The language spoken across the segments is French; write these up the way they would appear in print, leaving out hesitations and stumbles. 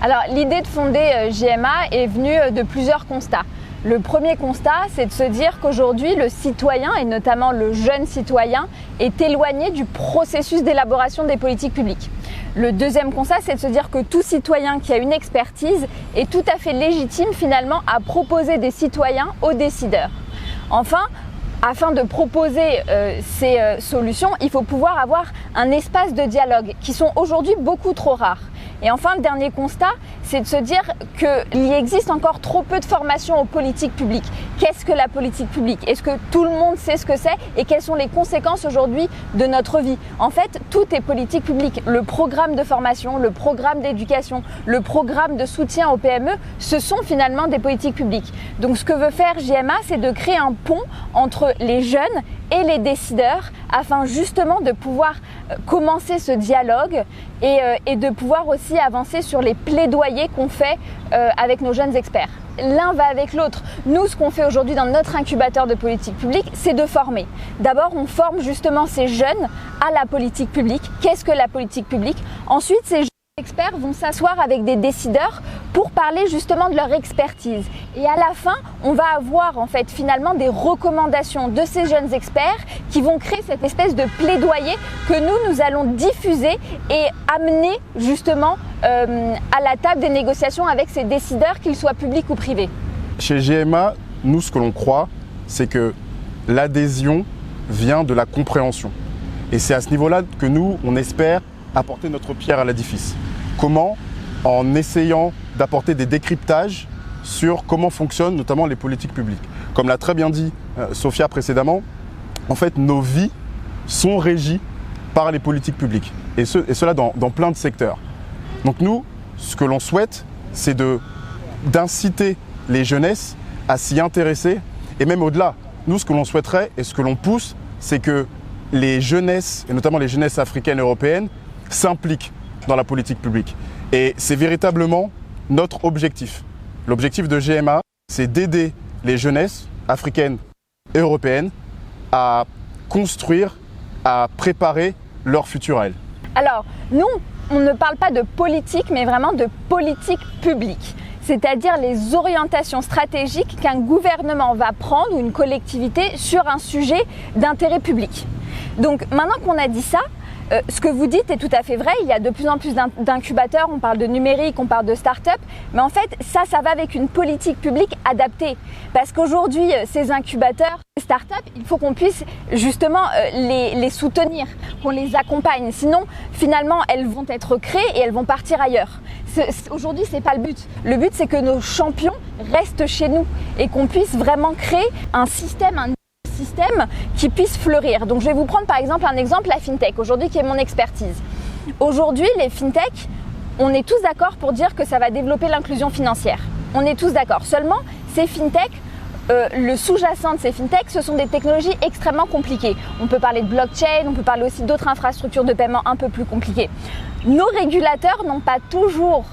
Alors l'idée de fonder JMA est venue de plusieurs constats. Le premier constat, c'est de se dire qu'aujourd'hui, le citoyen, et notamment le jeune citoyen, est éloigné du processus d'élaboration des politiques publiques. Le deuxième constat, c'est de se dire que tout citoyen qui a une expertise est tout à fait légitime finalement à proposer des citoyens aux décideurs. Enfin, afin de proposer ces solutions, il faut pouvoir avoir un espace de dialogue qui sont aujourd'hui beaucoup trop rares. Et enfin, le dernier constat, c'est de se dire qu'il y existe encore trop peu de formation aux politiques publiques. Qu'est-ce que la politique publique? Est-ce que tout le monde sait ce que c'est et quelles sont les conséquences aujourd'hui de notre vie? En fait, tout est politique publique. Le programme de formation, le programme d'éducation, le programme de soutien aux PME, ce sont finalement des politiques publiques. Donc ce que veut faire JMA, c'est de créer un pont entre les jeunes et les décideurs afin justement de pouvoir commencer ce dialogue et de pouvoir aussi avancer sur les plaidoyers qu'on fait avec nos jeunes experts. L'un va avec l'autre. Nous, ce qu'on fait aujourd'hui dans notre incubateur de politique publique, c'est de former. D'abord, on forme justement ces jeunes à la politique publique. Qu'est-ce que la politique publique? Ensuite, ces jeunes experts vont s'asseoir avec des décideurs pour parler justement de leur expertise. Et à la fin, on va avoir en fait finalement des recommandations de ces jeunes experts qui vont créer cette espèce de plaidoyer que nous allons diffuser et amener justement à la table des négociations avec ces décideurs, qu'ils soient publics ou privés. Chez GMA, nous, ce que l'on croit, c'est que l'adhésion vient de la compréhension. Et c'est à ce niveau-là que nous, on espère apporter notre pierre à l'édifice. Comment? En essayant d'apporter des décryptages sur comment fonctionnent notamment les politiques publiques. Comme l'a très bien dit Sophia précédemment, en fait, nos vies sont régies par les politiques publiques, et cela dans plein de secteurs. Donc nous, ce que l'on souhaite, c'est d'inciter les jeunesses à s'y intéresser, et même au-delà. Nous, ce que l'on souhaiterait et ce que l'on pousse, c'est que les jeunesses, et notamment les jeunesses africaines et européennes, s'impliquent dans la politique publique. Et c'est véritablement notre objectif. L'objectif de GMA, c'est d'aider les jeunesses africaines et européennes à construire, à préparer leur futur à elles. Alors, nous, on ne parle pas de politique, mais vraiment de politique publique. C'est-à-dire les orientations stratégiques qu'un gouvernement va prendre ou une collectivité sur un sujet d'intérêt public. Donc, maintenant qu'on a dit ça, ce que vous dites est tout à fait vrai, il y a de plus en plus d'incubateurs, on parle de numérique, on parle de start-up, mais en fait ça va avec une politique publique adaptée. Parce qu'aujourd'hui, ces incubateurs, ces start-up, il faut qu'on puisse justement les soutenir, qu'on les accompagne. Sinon, finalement, elles vont être créées et elles vont partir ailleurs. Aujourd'hui, c'est pas le but. Le but, c'est que nos champions restent chez nous et qu'on puisse vraiment créer un système qui puisse fleurir. Donc je vais vous prendre par exemple un exemple, la FinTech, aujourd'hui qui est mon expertise. Aujourd'hui, les FinTech, on est tous d'accord pour dire que ça va développer l'inclusion financière. On est tous d'accord. Seulement, ces FinTech, le sous-jacent de ces FinTech, ce sont des technologies extrêmement compliquées. On peut parler de blockchain, on peut parler aussi d'autres infrastructures de paiement un peu plus compliquées. Nos régulateurs n'ont pas toujours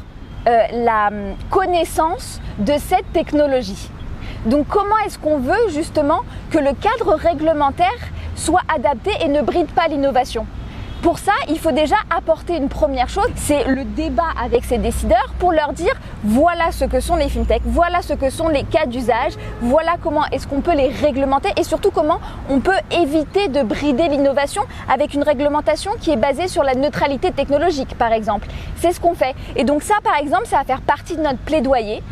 la connaissance de cette technologie. Donc comment est-ce qu'on veut justement que le cadre réglementaire soit adapté et ne bride pas l'innovation? Pour ça, il faut déjà apporter une première chose, c'est le débat avec ces décideurs pour leur dire voilà ce que sont les FinTech, voilà ce que sont les cas d'usage, voilà comment est-ce qu'on peut les réglementer et surtout comment on peut éviter de brider l'innovation avec une réglementation qui est basée sur la neutralité technologique par exemple. C'est ce qu'on fait. Et donc ça par exemple, ça va faire partie de notre plaidoyer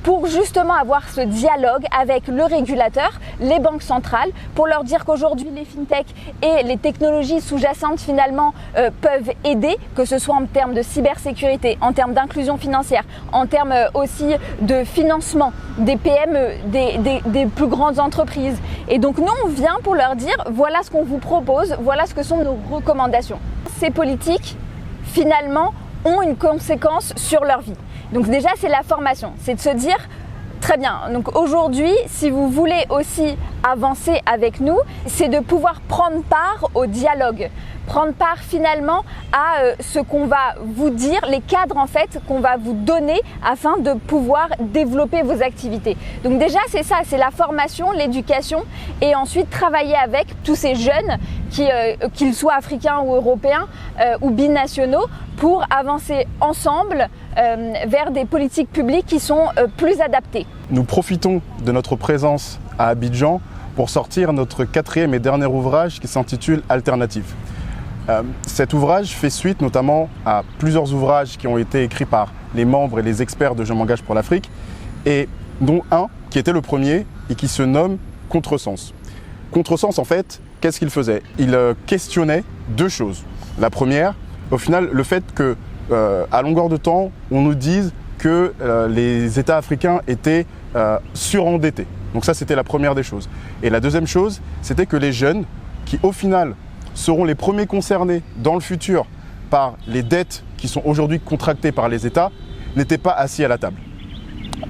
pour justement avoir ce dialogue avec le régulateur, les banques centrales, pour leur dire qu'aujourd'hui les FinTech et les technologies sous-jacentes finalement peuvent aider, que ce soit en termes de cybersécurité, en termes d'inclusion financière, en termes aussi de financement des PME, des plus grandes entreprises. Et donc nous, on vient pour leur dire voilà ce qu'on vous propose, voilà ce que sont nos recommandations. Ces politiques, finalement, ont une conséquence sur leur vie. Donc déjà, c'est la formation, c'est de se dire très bien, donc aujourd'hui, si vous voulez aussi avancer avec nous, c'est de pouvoir prendre part au dialogue, prendre part finalement à ce qu'on va vous dire, les cadres en fait qu'on va vous donner afin de pouvoir développer vos activités. Donc déjà c'est ça, c'est la formation, l'éducation et ensuite travailler avec tous ces jeunes qu'ils soient africains ou européens ou binationaux pour avancer ensemble vers des politiques publiques qui sont plus adaptées. Nous profitons de notre présence à Abidjan pour sortir notre 4e et dernier ouvrage qui s'intitule Alternative. Cet ouvrage fait suite notamment à plusieurs ouvrages qui ont été écrits par les membres et les experts de Je m'engage pour l'Afrique, et dont un qui était le premier et qui se nomme Contresens. Contresens, en fait, qu'est-ce qu'il faisait? Il questionnait deux choses. La première, au final, le fait que, à longueur de temps, on nous dise que les États africains étaient surendettés. Donc ça, c'était la première des choses. Et la deuxième chose, c'était que les jeunes, qui au final seront les premiers concernés dans le futur par les dettes qui sont aujourd'hui contractées par les États, n'étaient pas assis à la table.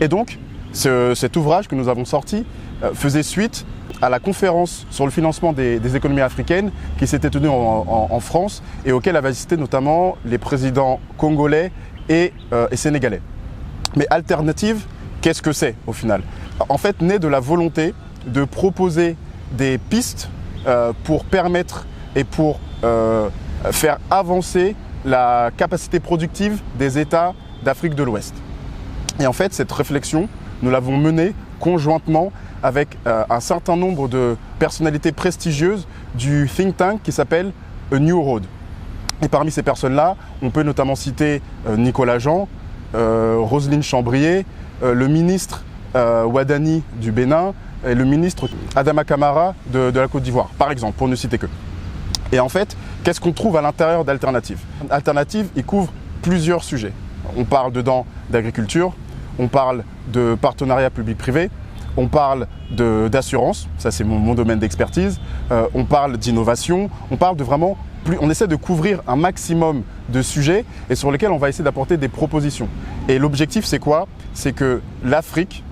Et donc, cet ouvrage que nous avons sorti faisait suite à la conférence sur le financement des économies africaines qui s'était tenue en France et auquel avaient assisté notamment les présidents congolais et sénégalais. Mais Alternative, qu'est-ce que c'est au final? En fait, naît de la volonté de proposer des pistes pour permettre et pour faire avancer la capacité productive des États d'Afrique de l'Ouest. Et en fait, cette réflexion, nous l'avons menée conjointement avec un certain nombre de personnalités prestigieuses du think tank qui s'appelle A New Road. Et parmi ces personnes-là, on peut notamment citer Nicolas Jean, Roselyne Chambrier, le ministre Ouadani du Bénin et le ministre Adama Kamara de la Côte d'Ivoire, par exemple, pour ne citer que. Et en fait, qu'est-ce qu'on trouve à l'intérieur d'Alternative? Alternative, il couvre plusieurs sujets. On parle dedans d'agriculture, on parle de partenariat public-privé, on parle d'assurance, ça c'est mon domaine d'expertise, on parle d'innovation, on parle de vraiment on essaie de couvrir un maximum de sujets et sur lesquels on va essayer d'apporter des propositions. Et l'objectif c'est quoi? C'est que l'Afrique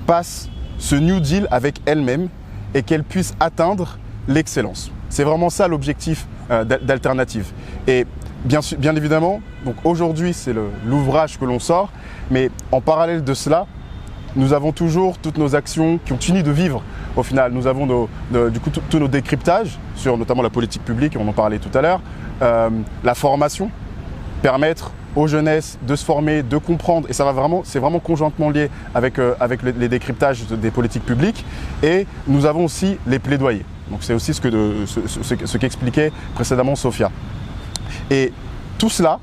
passe ce New Deal avec elle-même et qu'elle puisse atteindre l'excellence. C'est vraiment ça l'objectif d'Alternative. Et bien évidemment, donc aujourd'hui c'est l'ouvrage que l'on sort, mais en parallèle de cela, nous avons toujours toutes nos actions qui continuent de vivre. Au final, nous avons tous nos décryptages sur notamment la politique publique, on en parlait tout à l'heure, la formation, permettre aux jeunesses de se former, de comprendre, et ça c'est vraiment conjointement lié avec les décryptages des politiques publiques. Et nous avons aussi les plaidoyers. Donc c'est aussi ce qu'expliquait précédemment Sophia. Et tout cela,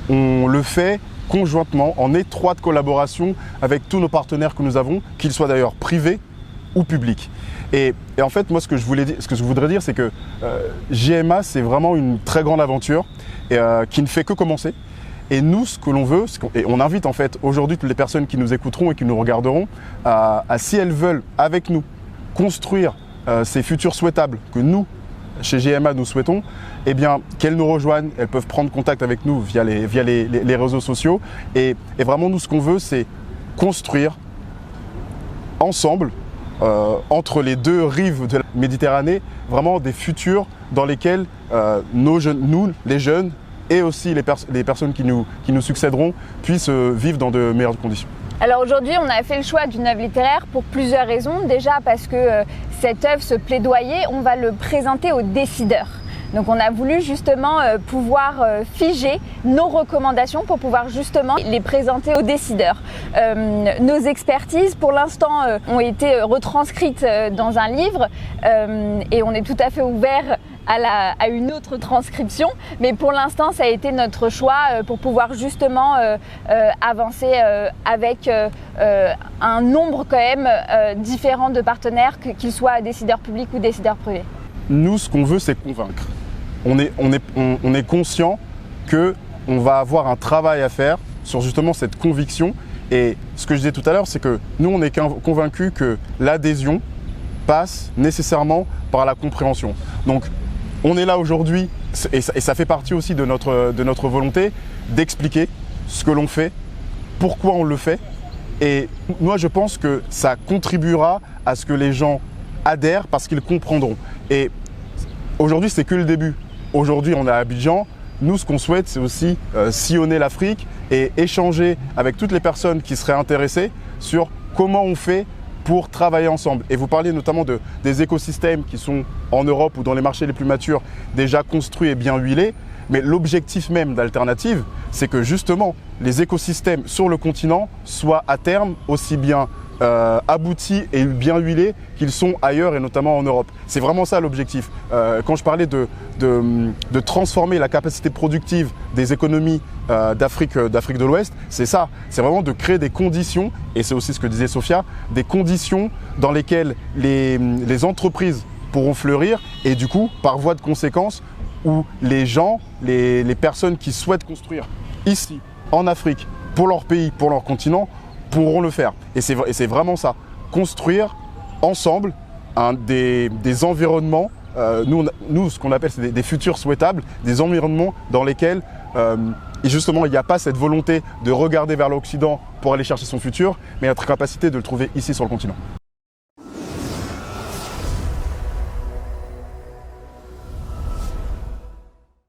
on le fait conjointement, en étroite collaboration avec tous nos partenaires que nous avons, qu'ils soient d'ailleurs privés ou publics. Et en fait, moi, ce que je voudrais dire, c'est que JMA, c'est vraiment une très grande aventure qui ne fait que commencer. Et nous, ce que l'on veut, et on invite en fait aujourd'hui toutes les personnes qui nous écouteront et qui nous regarderont, si elles veulent, avec nous, construire ces futurs souhaitables que nous, chez GMA, nous souhaitons, eh bien, qu'elles nous rejoignent, elles peuvent prendre contact avec nous via les réseaux sociaux. Et vraiment, nous, ce qu'on veut, c'est construire ensemble, entre les deux rives de la Méditerranée, vraiment des futurs dans lesquels nous, les jeunes, et aussi les personnes qui nous succéderont, puissent vivre dans de meilleures conditions. Alors aujourd'hui, on a fait le choix d'une œuvre littéraire pour plusieurs raisons. Déjà parce que cette œuvre, ce plaidoyer, on va le présenter aux décideurs. Donc on a voulu justement pouvoir figer nos recommandations pour pouvoir justement les présenter aux décideurs. Nos expertises pour l'instant ont été retranscrites dans un livre et on est tout à fait ouvert à une autre transcription, mais pour l'instant ça a été notre choix pour pouvoir justement avancer avec un nombre quand même différent de partenaires, qu'ils soient décideurs publics ou décideurs privés. Nous, ce qu'on veut, c'est convaincre. On est conscient qu'on va avoir un travail à faire sur justement cette conviction. Et ce que je disais tout à l'heure, c'est que nous, on est convaincus que l'adhésion passe nécessairement par la compréhension. Donc, on est là aujourd'hui, et ça fait partie aussi de notre volonté d'expliquer ce que l'on fait, pourquoi on le fait. Et moi, je pense que ça contribuera à ce que les gens adhèrent parce qu'ils comprendront. Et aujourd'hui, c'est que le début. Aujourd'hui, on est à Abidjan. Nous, ce qu'on souhaite, c'est aussi sillonner l'Afrique et échanger avec toutes les personnes qui seraient intéressées sur comment on fait pour travailler ensemble. Et vous parliez notamment des écosystèmes qui sont en Europe ou dans les marchés les plus matures déjà construits et bien huilés. Mais l'objectif même d'Alternative, c'est que justement les écosystèmes sur le continent soient à terme aussi bien aboutis et bien huilés qu'ils sont ailleurs et notamment en Europe. C'est vraiment ça l'objectif. Quand je parlais de transformer la capacité productive des économies d'Afrique de l'Ouest, c'est ça. C'est vraiment de créer des conditions, et c'est aussi ce que disait Sophia, des conditions dans lesquelles les entreprises pourront fleurir et du coup, par voie de conséquence, où les gens, les personnes qui souhaitent construire ici, en Afrique, pour leur pays, pour leur continent, pourront le faire. Et c'est vraiment ça, construire ensemble des environnements, nous ce qu'on appelle c'est des futurs souhaitables, des environnements dans lesquels justement il n'y a pas cette volonté de regarder vers l'Occident pour aller chercher son futur, mais notre capacité de le trouver ici sur le continent.